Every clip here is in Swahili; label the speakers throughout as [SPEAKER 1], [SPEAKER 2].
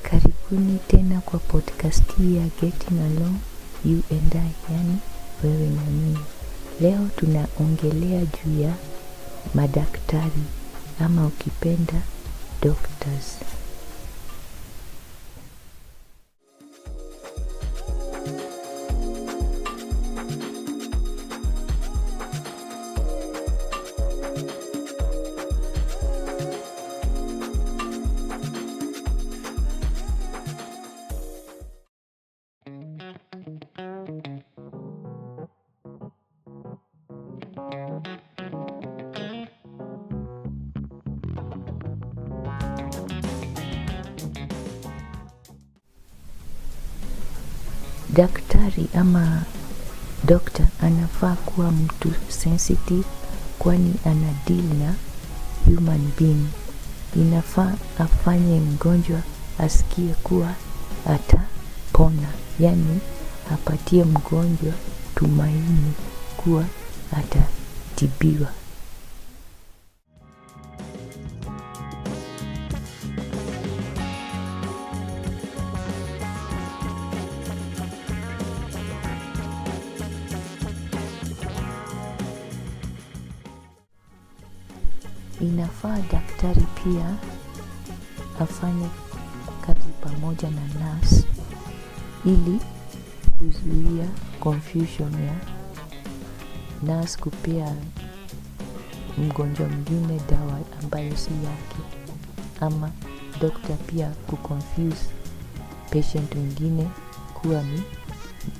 [SPEAKER 1] Karibuni tena kwa podcast hii ya Getting Along You and I, yani wewe na mimi. Leo tunaongelea juu ya madaktari ama ukipenda doctors. Daktari ama doctor anafaa kuwa mtu sensitive, kwani ana deal na human being. Inafaa afanye mgonjwa asikie kuwa atapona, yani apatie mgonjwa tumaini kuwa atatibiwa. Inafaa daktari pia afanye kazi pamoja na nurse ili kuzuia confusion ya nurse kupea mgonjwa mwingine dawa ambayo si yake, ama doctor pia kuconfuse patient mwingine kuwa ni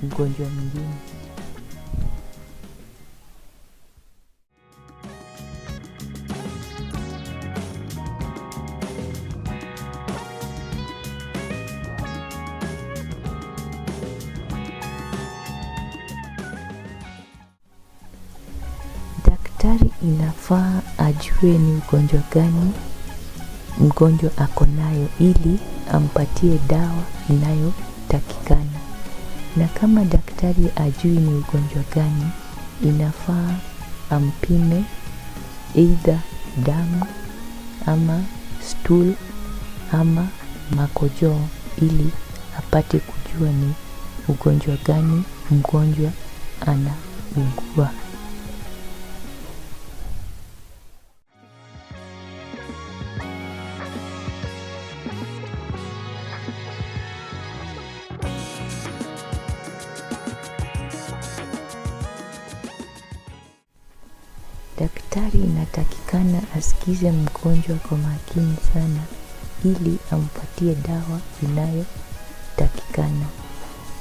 [SPEAKER 1] mgonjwa mwingine. Daktari inafaa ajue ni ugonjwa gani mgonjwa ako nayo ili ampatie dawa inayotakikana. Na kama daktari ajui ni ugonjwa gani, inafaa ampime either damu ama stool ama makojoo ili apate kujua ni ugonjwa gani mgonjwa anaugua. Daktari inatakikana asikize mgonjwa kwa makini sana ili ampatie dawa inayotakikana.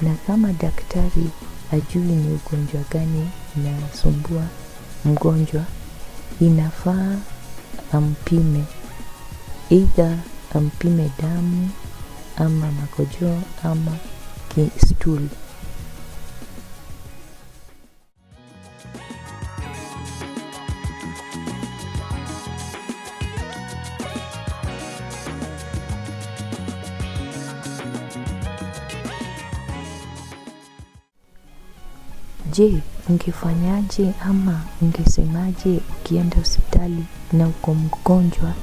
[SPEAKER 1] Na kama daktari ajui ni ugonjwa gani inasumbua mgonjwa, inafaa ampime either ampime damu ama makojoo ama stool. Je, ungefanyaje ama ungesemaje ukienda hospitali na uko mgonjwa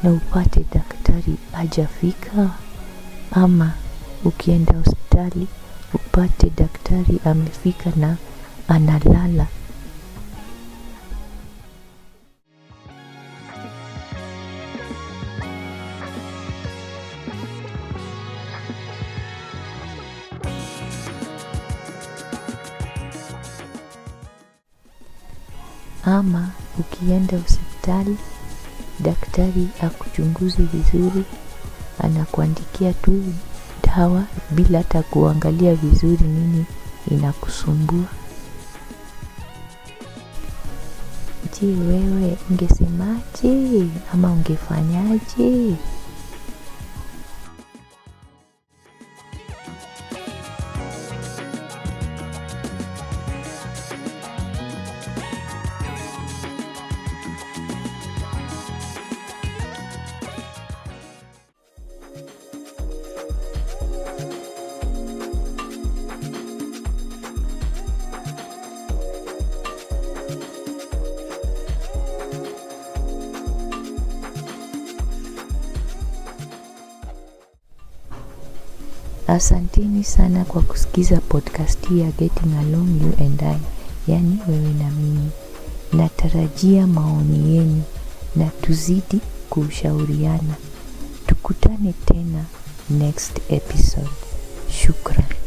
[SPEAKER 1] na upate daktari hajafika? Ama ukienda hospitali upate daktari amefika na analala? Ama ukienda hospitali daktari akuchunguzi vizuri, anakuandikia tu dawa bila hata kuangalia vizuri nini inakusumbua. Je, wewe ungesemaje ama ungefanyaje? Asanteni sana kwa kusikiza podcast ya Getting Along You and I, yani wewe na mimi. Natarajia maoni yenu na tuzidi kushauriana. Tukutane tena next episode. Shukran.